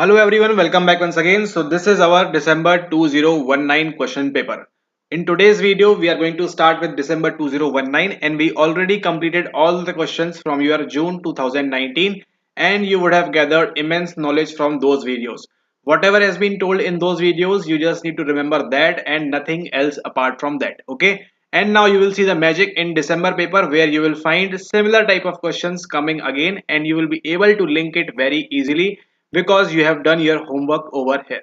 Hello everyone, welcome back once again. So this is our December 2019 question paper. In today's video, we are going to start with December 2019 and we already completed all the questions from your June 2019 and you would have gathered immense knowledge from those videos. Whatever has been told in those videos, you just need to remember that and nothing else apart from that. Okay. And now you will see the magic in December paper where you will find similar type of questions coming again and you will be able to link it very easily because you have done your homework over here.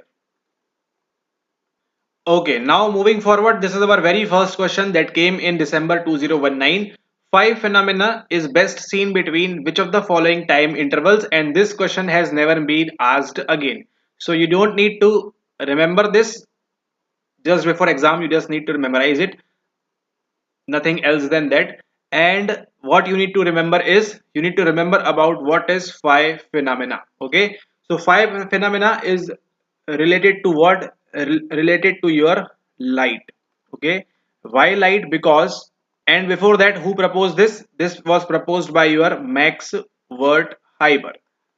Okay, now moving forward, this is our very first question that came in December 2019. Five phenomena is best seen between which of the following time intervals, and this question has never been asked again. So you don't need to remember this just before exam, you just need to memorize it, nothing else than that. And what you need to remember is you need to remember about what is five phenomena. Okay, so five phenomena is related to what? Related to your light. Okay, why light? Because, and before that, who proposed this was proposed by your Max Wertheimer.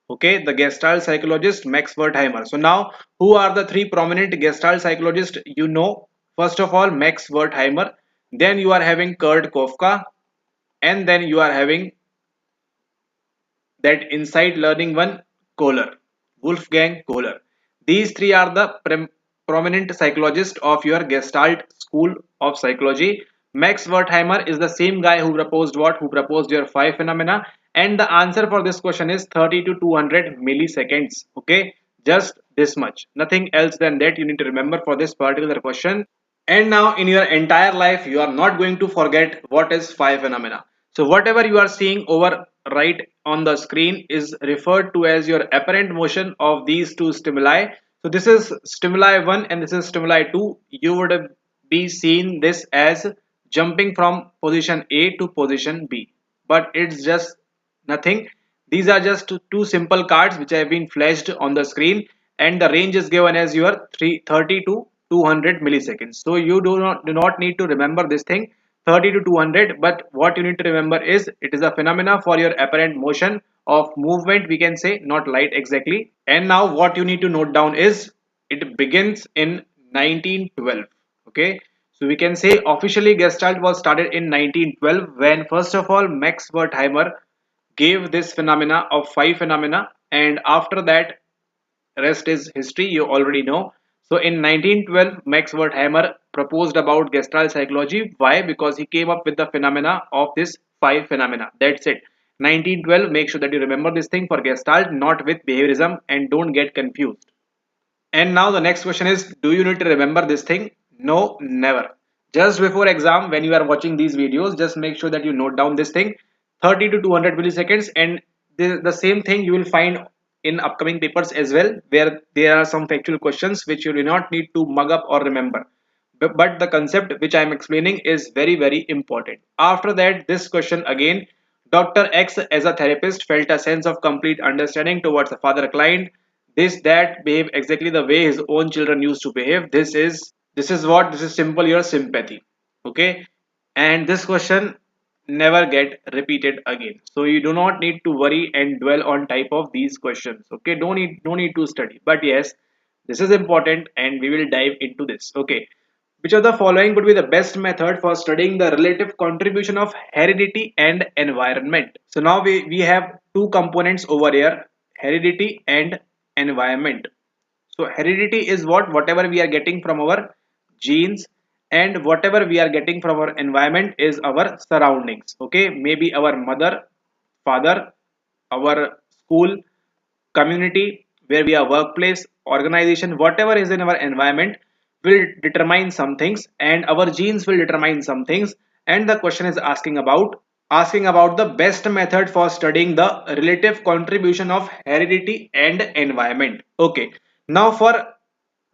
Okay, the gestalt psychologist Max Wertheimer. So now, who are the three prominent gestalt psychologists? You know, first of all, Max Wertheimer, then you are having Kurt Kofka, and then you are having that inside learning one, Kohler, Wolfgang Kohler. These three are the prominent psychologists of your Gestalt school of psychology. Max Wertheimer is the same guy who proposed what? Who proposed your five phenomena. And the answer for this question is 30 to 200 milliseconds. Okay, just this much. Nothing else than that you need to remember for this particular question. And now in your entire life, you are not going to forget what is five phenomena. So whatever you are seeing over right on the screen is referred to as your apparent motion of these two stimuli. So this is stimuli 1 and this is stimuli 2. You would be seeing this as jumping from position A to position B. But it's just nothing. These are just two simple cards which have been flashed on the screen and the range is given as your 330 to 200 milliseconds. So you do not need to remember this thing 30 to 200, but what you need to remember is it is a phenomena for your apparent motion of movement, we can say, not light exactly. And now what you need to note down is it begins in 1912. Okay, so we can say officially Gestalt was started in 1912 when first of all Max Wertheimer gave this phenomena of five phenomena, and after that rest is history, you already know. So in 1912 Max Wertheimer proposed about Gestalt psychology. Why? Because he came up with the phenomena of this five phenomena. That's it. 1912. Make sure that you remember this thing for Gestalt, not with behaviorism, and don't get confused. And now the next question is, do you need to remember this thing? No, never. Just before exam, when you are watching these videos, just make sure that you note down this thing 30 to 200 milliseconds, and the same thing you will find in upcoming papers as well, where there are some factual questions which you do not need to mug up or remember. But the concept which I am explaining is very, very important. After that, this question again, Dr. X as a therapist felt a sense of complete understanding towards a father client. This that behave exactly the way his own children used to behave. This is simple your sympathy. Okay, and this question never get repeated again, so you do not need to worry and dwell on type of these questions. Okay, don't need to study, but yes, this is important and we will dive into this. Okay, which of the following would be the best method for studying the relative contribution of heredity and environment? So now we have two components over here, heredity and environment. So heredity is what? Whatever we are getting from our genes, and whatever we are getting from our environment is our surroundings. Okay, maybe our mother, father, our school, community, where we are, workplace, organization, whatever is in our environment will determine some things and our genes will determine some things. And the question is asking about the best method for studying the relative contribution of heredity and environment. Okay, now for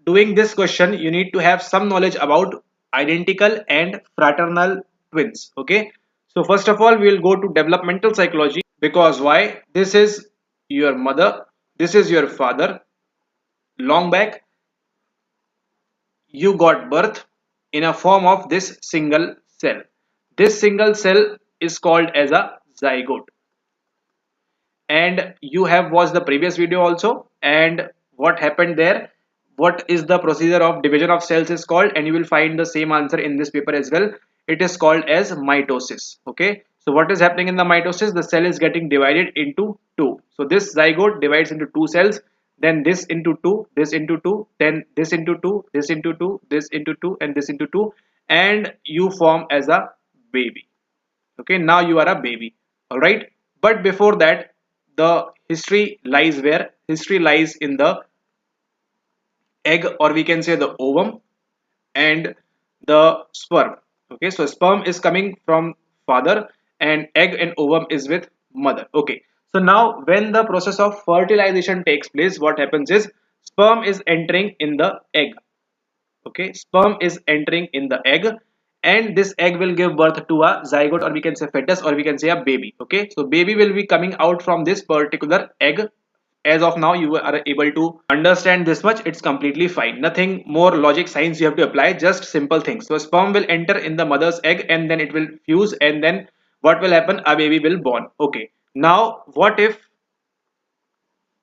doing this question you need to have some knowledge about identical and fraternal twins. Okay, so first of all we will go to developmental psychology, because why? This is your mother, this is your father. Long back you got birth in a form of this single cell. This single cell is called as a zygote, and you have watched the previous video also. And what happened there, what is the procedure of division of cells is called, and you will find the same answer in this paper as well. It is called as mitosis. Okay, so what is happening in the mitosis? The cell is getting divided into two. So this zygote divides into two cells, then this into two, this into two, then this into two, this into two, this into two, and this into two, and you form as a baby. Okay, now you are a baby. All right, but before that, the history lies where? History lies in the egg, or we can say the ovum, and the sperm. Okay, so sperm is coming from father, and egg and ovum is with mother. Okay, so now when the process of fertilization takes place, what happens is sperm is entering in the egg. Okay, sperm is entering in the egg, and this egg will give birth to a zygote, or we can say fetus, or we can say a baby. Okay, so baby will be coming out from this particular egg. As of now you are able to understand this much, it's completely fine, nothing more logic science you have to apply, just simple things. So sperm will enter in the mother's egg, and then it will fuse, and then what will happen? A baby will born. Okay, now what if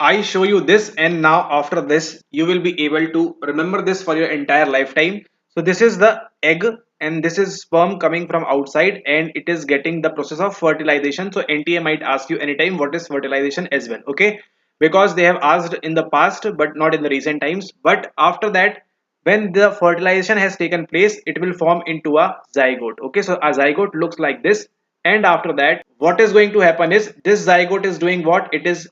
I show you this, and now after this you will be able to remember this for your entire lifetime. So this is the egg, and this is sperm coming from outside, and it is getting the process of fertilization. So NTA might ask you anytime what is fertilization as well. Okay, because they have asked in the past but not in the recent times. But after that, when the fertilization has taken place, it will form into a zygote. Okay, so a zygote looks like this, and after that what is going to happen is this zygote is doing what? It is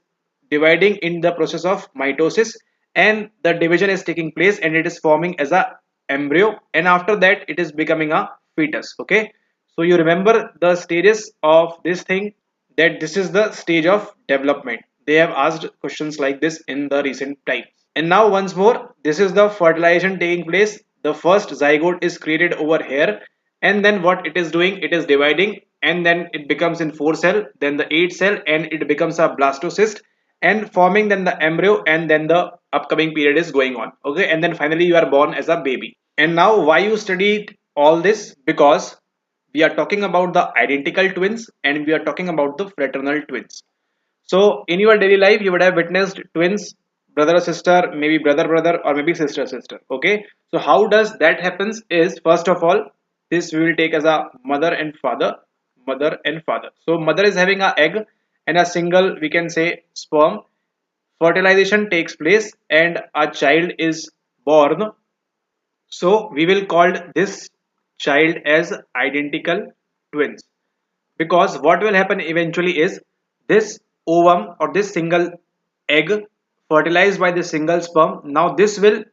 dividing in the process of mitosis, and the division is taking place, and it is forming as a embryo, and after that it is becoming a fetus. Okay, so you remember the stages of this thing, that this is the stage of development. They have asked questions like this in the recent times. And now once more, this is the fertilization taking place. The first zygote is created over here, and then what it is doing? It is dividing, and then it becomes in 4 cell, then the 8 cell, and it becomes a blastocyst, and forming then the embryo, and then the upcoming period is going on. Okay, and then finally you are born as a baby. And now why you studied all this? Because we are talking about the identical twins, and we are talking about the fraternal twins. So in your daily life, you would have witnessed twins, brother or sister, maybe brother brother, or maybe sister sister. Okay. So how does that happens is, first of all, this we will take as a mother and father, mother and father. So mother is having a egg and a single, we can say, sperm. Fertilization takes place and a child is born. So we will call this child as identical twins, because what will happen eventually is this ovum, or this single egg fertilized by this single sperm, now this will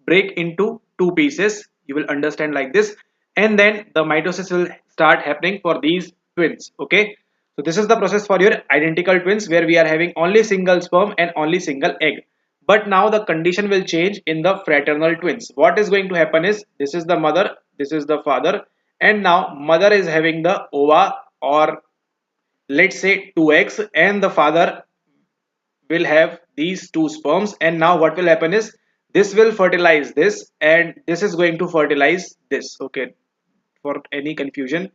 break into two pieces, you will understand like this, and then the mitosis will start happening for these twins. Okay, so this is the process for your identical twins, where we are having only single sperm and only single egg. But now the condition will change in the fraternal twins. What is going to happen is, this is the mother, this is the father, and now mother is having the ova, or let's say two eggs, and the father will have these two sperms. And now what will happen is, this will fertilize this, and this is going to fertilize this. Okay, for any confusion,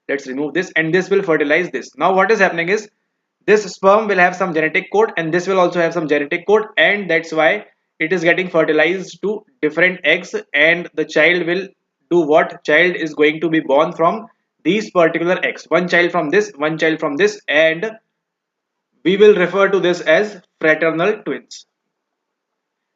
let's remove this, and this will fertilize this. Now what is happening is, this sperm will have some genetic code, and this will also have some genetic code, and that's why it is getting fertilized to different eggs, and the child will do what? Child is going to be born from these particular eggs, one child from this, one child from this, and we will refer to this as fraternal twins,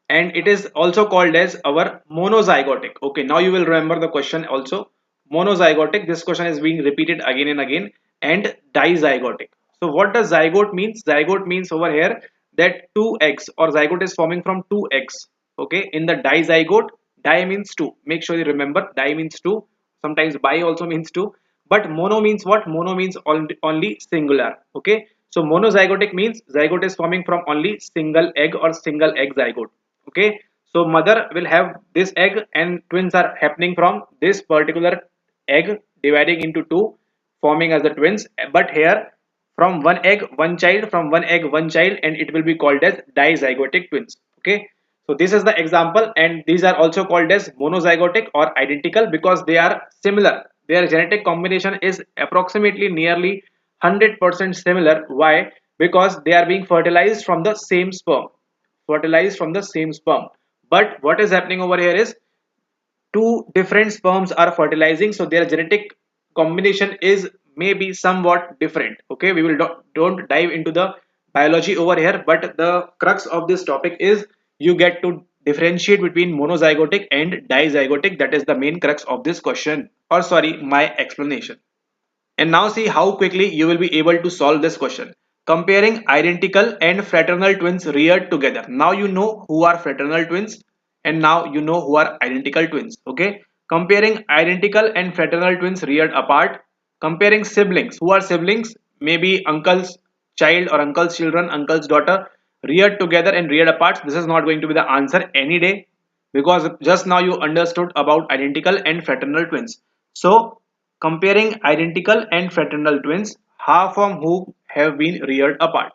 and it is also called as our monozygotic. Okay, now you will remember the question also. Monozygotic, this question is being repeated again and again. And dizygotic. So what does zygote means? Zygote means over here that two eggs, or zygote is forming from two eggs. Okay, in the dizygote, di means two, make sure you remember, di means two, sometimes bi also means two, but mono means what? Mono means only singular. Okay, so monozygotic means zygote is forming from only single egg, or single egg zygote. Okay, so mother will have this egg, and twins are happening from this particular egg dividing into two, forming as the twins. But here, from one egg one child, from one egg one child, and it will be called as dizygotic twins. Okay, so this is the example, and these are also called as monozygotic or identical, because they are similar. Their genetic combination is approximately nearly 100% similar. Why? Because they are being fertilized from the same sperm. fertilized from the same sperm. But what is happening over here is two different sperms are fertilizing, so their genetic combination is maybe somewhat different. Okay, we will don't dive into the biology over here, but the crux of this topic is you get to differentiate between monozygotic and dizygotic. That is the main crux of this question, or sorry, my explanation. And now see how quickly you will be able to solve this question. Comparing identical and fraternal twins reared together. Now you know who are fraternal twins and now you know who are identical twins. Okay. Comparing identical and fraternal twins reared apart. Comparing siblings. Who are siblings? Maybe uncle's child or uncle's children, uncle's daughter reared together and reared apart. This is not going to be the answer any day because just now you understood about identical and fraternal twins. So comparing identical and fraternal twins, half of whom have been reared apart.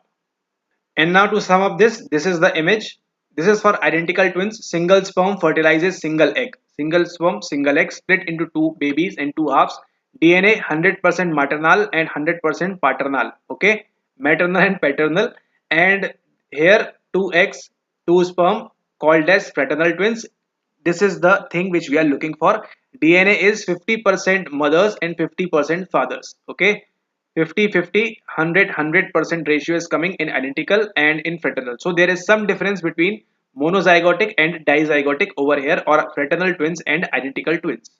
And now to sum up this, this is the image. This is for identical twins. Single sperm fertilizes single egg. Single sperm, single egg split into two babies and two halves. DNA 100% maternal and 100% paternal. Okay, maternal and paternal. And here two eggs, two sperm called as fraternal twins. This is the thing which we are looking for. DNA is 50% mothers and 50% fathers. Okay, 50-50, 100-100% ratio is coming in identical and in fraternal. So there is some difference between monozygotic and dizygotic over here, or fraternal twins and identical twins.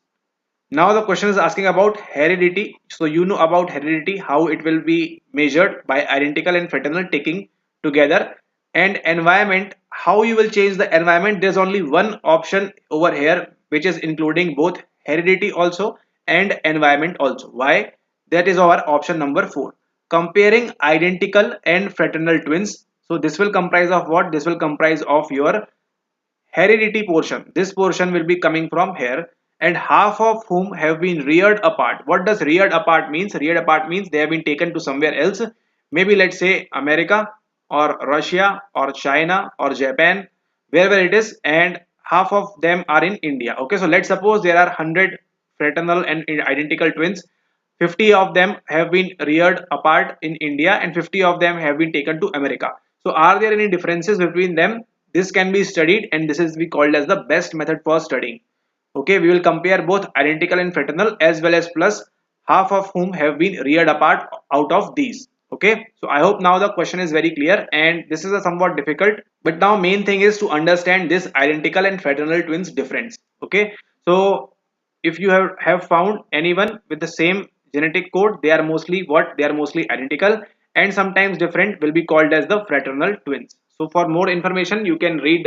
Now the question is asking about heredity. So you know about heredity, how it will be measured by identical and fraternal taking together, and environment, how you will change the environment. There's only one option over here which is including both heredity also and environment also. Why? That is our option number 4. Comparing identical and fraternal twins. So this will comprise of what? This will comprise of your heredity portion. This portion will be coming from here, and half of whom have been reared apart. What does reared apart means? Reared apart means they have been taken to somewhere else, maybe let's say America or Russia or China or Japan, wherever it is, and half of them are in India. Okay, so let's suppose there are 100 fraternal and identical twins. 50 of them have been reared apart in India and 50 of them have been taken to America. So are there any differences between them? This can be studied and this is be called as the best method for studying. Okay, we will compare both identical and fraternal as well as plus half of whom have been reared apart out of these. Okay, so I hope now the question is very clear and this is a somewhat difficult, but now main thing is to understand this identical and fraternal twins difference. Okay, so if you have found anyone with the same genetic code, they are mostly what? They are mostly identical and sometimes different will be called as the fraternal twins. So for more information, you can read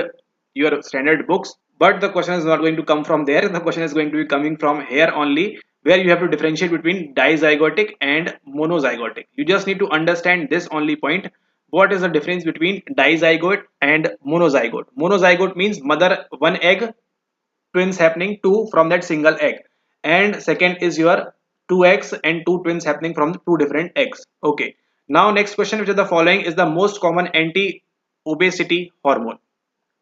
your standard books, but the question is not going to come from there. The question is going to be coming from here only, where you have to differentiate between dizygotic and monozygotic. You just need to understand this only point. What is the difference between dizygote and monozygote? Monozygote means mother one egg, twins happening two from that single egg, and second is your two eggs and two twins happening from two different eggs. Okay, now next question, which is the following is the most common anti-obesity hormone.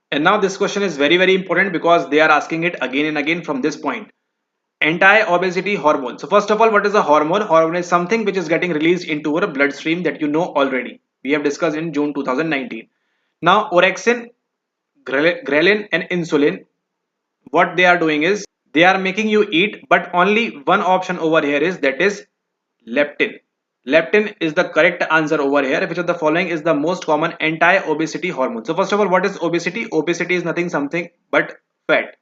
And now this question is very important because they are asking it again and again from this point. Anti-obesity hormone. So first of all, what is a hormone? Hormone is something which is getting released into our bloodstream that you know already. We have discussed in June 2019. Now orexin, ghrelin and insulin, what they are doing is they are making you eat, but only one option over here is, that is leptin. Leptin is the correct answer over here. Which of the following is the most common anti-obesity hormone? So first of all, what is obesity? Obesity is nothing something but fat.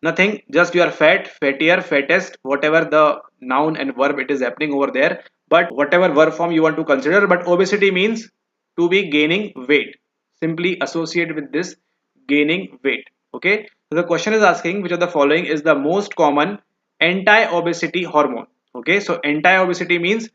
Nothing, just you are fat, fattier, fattest, whatever the noun and verb it is happening over there, but whatever verb form you want to consider. But obesity means to be gaining weight. Simply associate with this, gaining weight. Okay, so the question is asking which of the following is the most common anti-obesity hormone. Okay, so anti-obesity means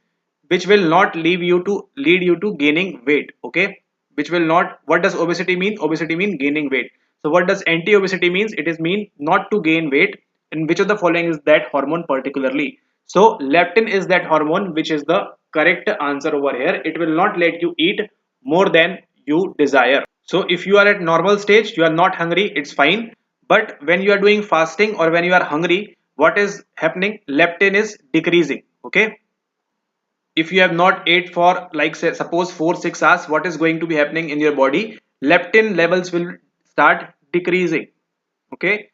which will not lead you to gaining weight. Okay, which will not. What does obesity mean? Obesity mean gaining weight. So what does anti-obesity means? It is mean not to gain weight. And which of the following is that hormone particularly? So leptin is that hormone, which is the correct answer over here. It will not let you eat more than you desire. So if you are at normal stage, you are not hungry, it's fine. But when you are doing fasting or when you are hungry, what is happening? Leptin is decreasing. Okay, if you have not ate for, like say suppose 4-6 hours, what is going to be happening in your body? leptin levels will start decreasing. Okay,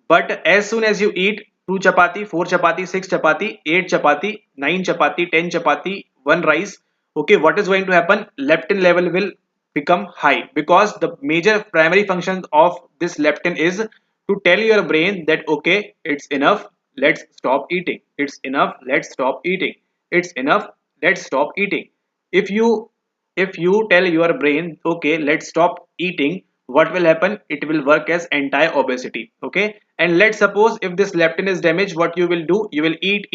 but as soon as you eat 2 chapati, 4 chapati, 6 chapati, 8 chapati, 9 chapati, 10 chapati, 1 rice, okay, what is going to happen? Leptin level will become high, because the major primary function of this leptin is to tell your brain that okay, it's enough, let's stop eating. It's enough, let's stop eating. It's enough, let's stop eating. If you if you tell your brain okay, let's stop eating, what will happen? It will work as anti-obesity. Okay, and let's suppose if this leptin is damaged, what you will do? You will eat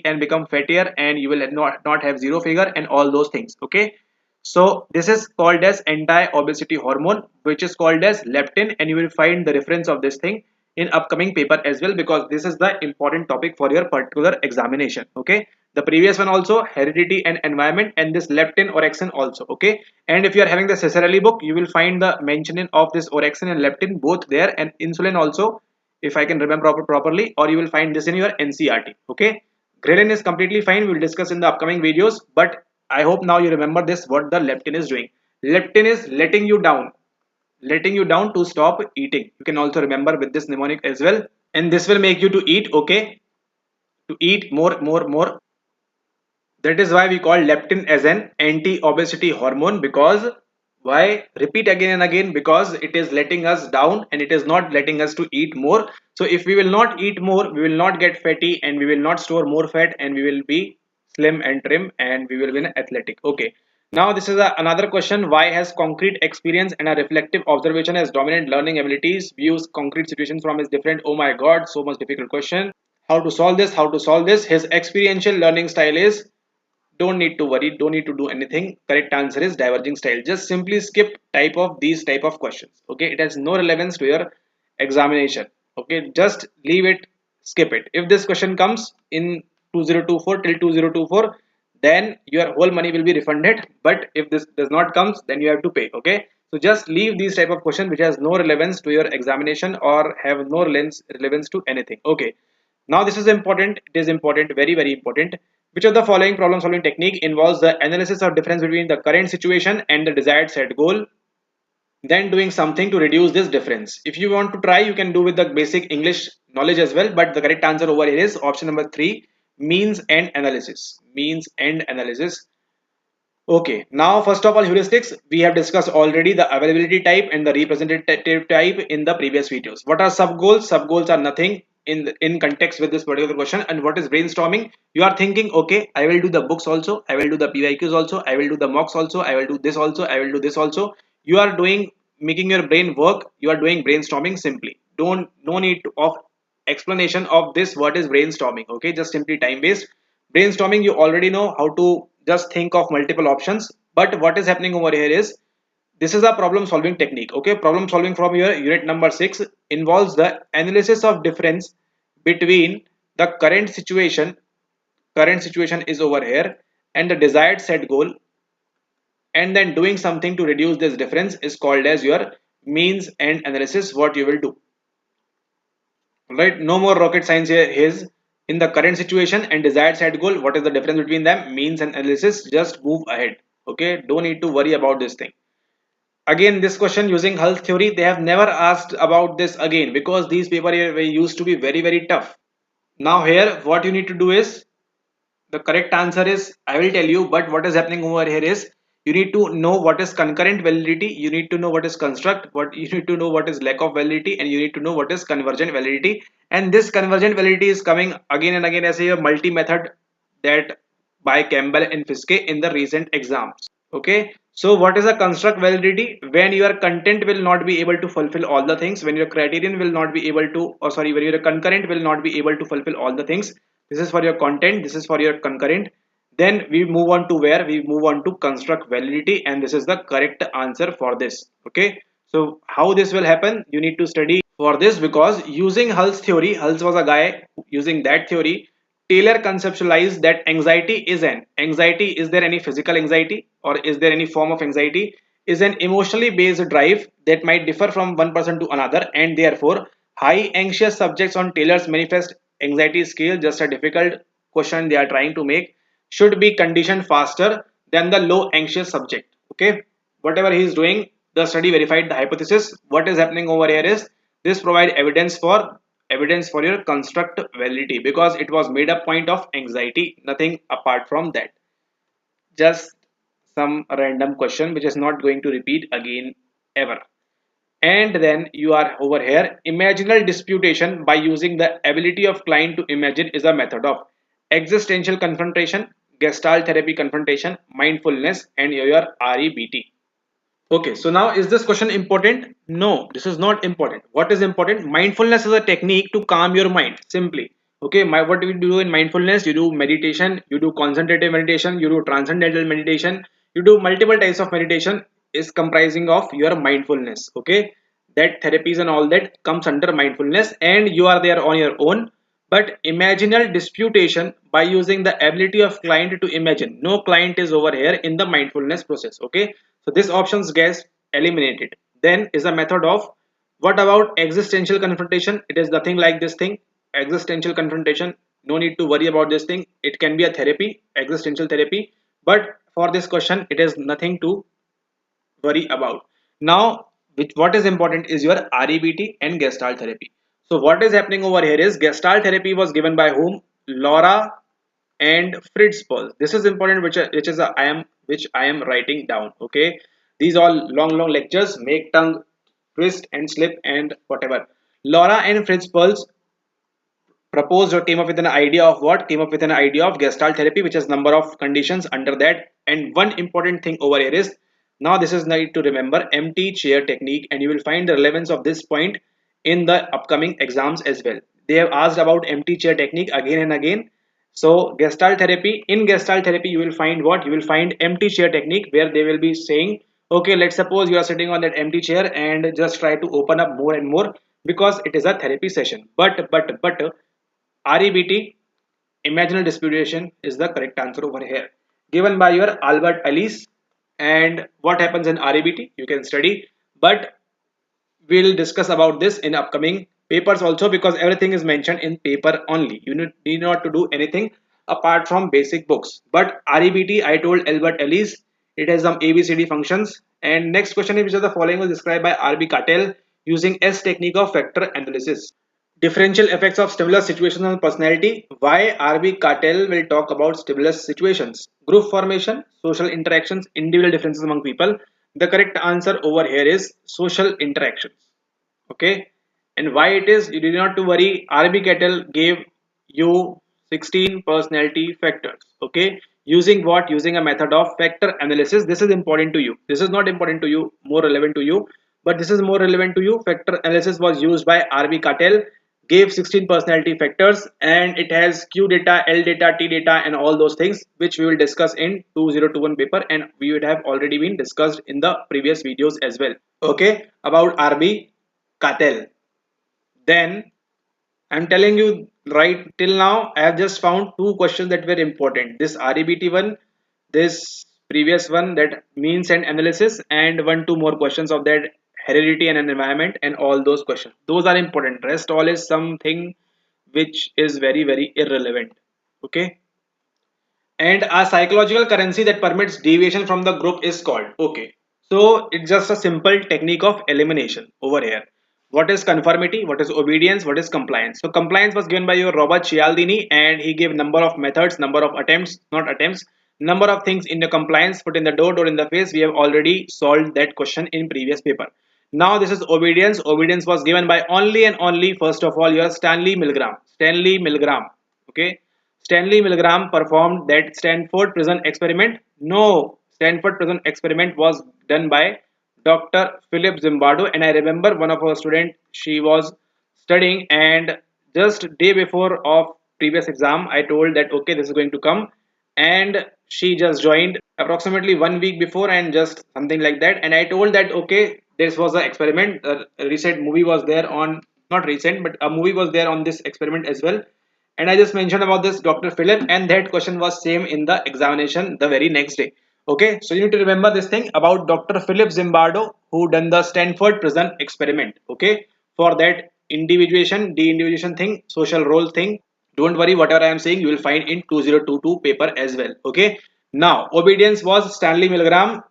and become fattier, and you will not have zero figure and all those things. Okay, so this is called as anti-obesity hormone, which is called as leptin, and you will find the reference of this thing in upcoming paper as well, because this is the important topic for your particular examination. Okay, the previous one also heredity and environment, and this leptin orexin also. Okay, and if you are having the Cicerelli book, you will find the mentioning of this orexin and leptin both there, and insulin also, if I can remember properly, or you will find this in your NCRT. Okay, ghrelin is completely fine, we will discuss in the upcoming videos, but I hope now you remember this, what the leptin is doing. Leptin is letting you down to stop eating. You can also remember with this mnemonic as well, and this will make you to eat. Okay, to eat more. That is why we call leptin as an anti-obesity hormone. Because why? Repeat again and again, because it is letting us down and it is not letting us to eat more. So if we will not eat more, we will not get fatty, and we will not store more fat, and we will be slim and trim, and we will be athletic. Okay, now this is another question. Why has concrete experience and a reflective observation as dominant learning abilities? Views concrete situations from his different. Oh my god, so much difficult question. How to solve this? How to solve this? His experiential learning style is, don't need to worry, don't need to do anything. Correct answer is diverging style. Just simply skip type of these type of questions. Okay, it has no relevance to your examination. Okay, just leave it, skip it. If this question comes in 2024 till 2024, then your whole money will be refunded. But if this does not comes, then you have to pay. Okay, so just leave these type of question which has no relevance to your examination or have no relevance to anything. Okay, now this is important. It is important, very important. Which of the following problem solving technique involves the analysis of difference between the current situation and the desired set goal, then doing something to reduce this difference? If you want to try, you can do with the basic English knowledge as well, but the correct answer over here is option number 3, means and analysis. Means and analysis. Okay, now first of all, heuristics. We have discussed already the availability type and the representative type in the previous videos. What are sub goals? Sub goals are nothing in context with this particular question. And what is brainstorming? You are thinking, okay, I will do the books also, I will do the PYQs also, I will do the mocks also, I will do this also, I will do this also. You are doing, making your brain work. You are doing brainstorming simply. Don't, no need to, of explanation of this. What is brainstorming? Okay, just simply time based. Brainstorming, you already know how to just think of multiple options. But what is happening over here is, this is a problem solving technique. Okay, problem solving from your unit number 6 involves the analysis of difference between the current situation is over here, and the desired set goal, and then doing something to reduce this difference is called as your means and analysis. What you will do, right? No more rocket science here. Is in the current situation and desired set goal, what is the difference between them? Means and analysis. Just move ahead. Okay, don't need to worry about this thing. Again, this question using Hull's theory, they have never asked about this again, because these paper here used to be very tough. Now here what you need to do is, the correct answer is, I will tell you, but what is happening over here is, you need to know what is concurrent validity, you need to know what is construct, what you need to know what is lack of validity, and you need to know what is convergent validity. And this convergent validity is coming again and again as a multi method, that by Campbell and Fiske in the recent exams. Okay, so what is a construct validity? When your content will not be able to fulfill all the things, when your criterion will not be able to, or sorry, when your concurrent will not be able to fulfill all the things. This is for your content, this is for your concurrent. Then we move on to where? We move on to construct validity, and this is the correct answer for this. Okay, so how this will happen? You need to study for this, because using Hull's theory, Hull's was a guy using that theory. Taylor conceptualized that anxiety. Is there any physical anxiety, or is there any form of anxiety? Is an emotionally based drive that might differ from one person to another, and therefore high anxious subjects on Taylor's manifest anxiety scale, just a difficult question they are trying to make, should be conditioned faster than the low anxious subject. Okay, whatever he is doing, The study verified the hypothesis. What is happening over here is this provide evidence for your construct validity, because it was made up point of anxiety, nothing apart from that. Just some random question which is not going to repeat again ever. And then you are over here. Imaginal disputation by using the ability of client to imagine is a method of existential confrontation, gestalt therapy confrontation, mindfulness, and your REBT. Okay, so now is this question important? No, this is not important. What is important? Mindfulness is a technique to calm your mind simply. Okay, what do you do in mindfulness? You do meditation, you do concentrative meditation, you do transcendental meditation, you do multiple types of meditation is comprising of your mindfulness. Okay, that therapies and all that comes under mindfulness, and you are there on your own. But imaginal disputation by using the ability of client to imagine. No client is over here in the mindfulness process. Okay, so this options gets eliminated. Then is a method of, what about existential confrontation? It is nothing like this thing. Existential confrontation, no need to worry about this thing. It can be a therapy, existential therapy, but for this question it is nothing to worry about. Now, what is important is your REBT and Gestalt therapy. So what is happening over here is Gestalt therapy was given by whom? Laura and Fritz Perls. This is important, which I am writing down. Okay, these all long lectures make tongue twist and slip and whatever. Laura and Fritz Perls proposed or came up with an idea of what? Came up with an idea of Gestalt therapy, which has number of conditions under that. And one important thing over here is, now this is need to remember empty chair technique, and you will find the relevance of this point in the upcoming exams as well. They have asked about empty chair technique again and again. So Gestalt therapy, in Gestalt therapy you will find what? You will find empty chair technique, where they will be saying, okay, let's suppose you are sitting on that empty chair and just try to open up more and more, because it is a therapy session. But REBT, imaginal disputation, is the correct answer over here, given by your Albert Ellis. And what happens in REBT you can study, but we'll discuss about this in upcoming papers also, because everything is mentioned in paper only. You need not to do anything apart from basic books. But REBT, I told Albert Ellis, it has some ABCD functions. And next question is, which of the following was described by RB Cartel using S technique of factor analysis? Differential effects of stimulus situations on personality. Why RB Cartel will talk about stimulus situations? Group formation, social interactions, individual differences among people. The correct answer over here is social interactions. Okay, and why it is, you do not to worry. RB Kettle gave you 16 personality factors. Okay, using what? Using a method of factor analysis. This is important to you. This is not important to you, more relevant to you, but this is more relevant to you. Factor analysis was used by RB Cartel, gave 16 personality factors, and it has Q data, L data, T data, and all those things, which we will discuss in 2021 paper, and we would have already been discussed in the previous videos as well. Okay, about RB Cartel. Then I'm telling you, right till now, I have just found two questions that were important. This REBT one, this previous one, that means and analysis, and one, two more questions of that heredity and environment, and all those questions. Those are important. Rest all is something which is very irrelevant. Okay. And a psychological currency that permits deviation from the group is called. Okay, so it's just a simple technique of elimination over here. What is conformity? What is obedience? What is compliance? So compliance was given by your Robert Cialdini, and he gave number of methods, number of attempts, not attempts, number of things in the compliance. Put in the door in the face. We have already solved that question in previous paper. Now this is obedience. Obedience was given by only and only, first of all, your Stanley Milgram. Stanley Milgram. Okay, Stanley Milgram performed that Stanford prison experiment. No, Stanford prison experiment was done by Dr. Philip Zimbardo, and I remember one of our students, she was studying, and just day before of previous exam, I told that okay, this is going to come, and she just joined approximately 1 week before, and just something like that, and I told that okay, this was an experiment. A recent movie was there on, not recent, but a movie was there on this experiment as well, and I just mentioned about this Dr. Philip, and that question was same in the examination the very next day. Okay, so you need to remember this thing about Dr. Philip Zimbardo, who done the Stanford prison experiment. Okay, for that individuation, de-individuation thing, social role thing. Don't worry, whatever I am saying, you will find in 2022 paper as well. Okay, now obedience was Stanley Milgram.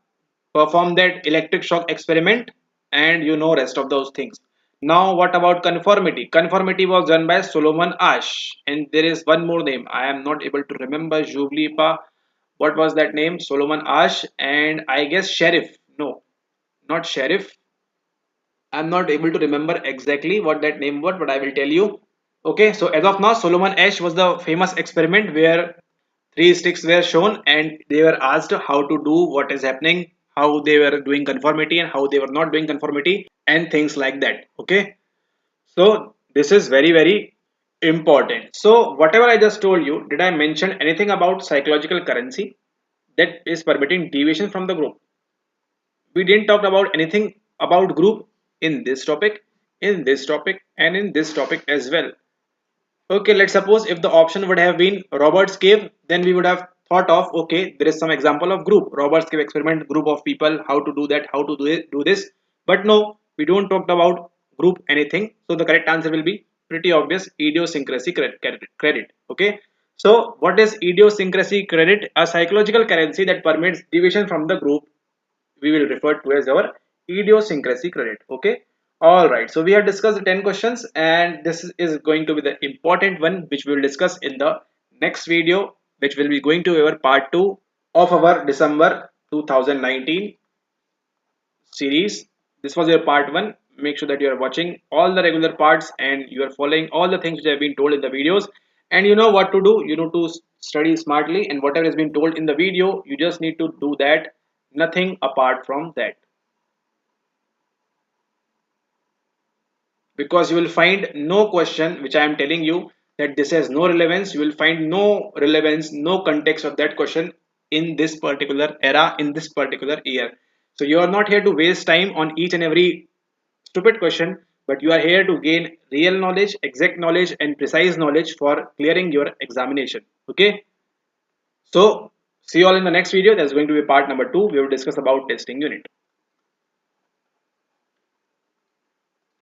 perform that electric shock experiment, and you know rest of those things. Now what about conformity? Conformity was done by Solomon Asch, and there is one more name I am not able to remember. Jublipa, what was that name? Solomon Asch, and I guess Sheriff. No, not Sheriff. I'm not able to remember exactly what that name was, but I will tell you. Okay, so as of now, Solomon Asch was the famous experiment where three sticks were shown and they were asked how to do what is happening, how they were doing conformity and how they were not doing conformity, and things like that. Okay, so this is very, very important. So, whatever I just told you, did I mention anything about psychological currency that is permitting deviation from the group? We didn't talk about anything about group in this topic, and in this topic as well. Okay, let's suppose if the option would have been Robert's cave, then we would have thought of, okay, there is some example of group, Robert's cave experiment, group of people, how to do that, how to do this. But no, we don't talk about group anything. So the correct answer will be pretty obvious, idiosyncrasy credit. Okay. So what is idiosyncrasy credit? A psychological currency that permits deviation from the group we will refer to as our idiosyncrasy credit. Okay, all right, so we have discussed the 10 questions, and this is going to be the important one which we will discuss in the next video, which will be going to our part 2 of our December 2019 series. This was your part 1. Make sure that you are watching all the regular parts and you are following all the things which have been told in the videos, and you know what to do. You know to study smartly, and whatever has been told in the video, you just need to do that, nothing apart from that, because you will find no question which I am telling you that this has no relevance. You will find no relevance, no context of that question in this particular era, in this particular year. So you are not here to waste time on each and every stupid question, but you are here to gain real knowledge, exact knowledge, and precise knowledge for clearing your examination. Okay, so see you all in the next video. That's going to be part number 2. We will discuss about testing unit.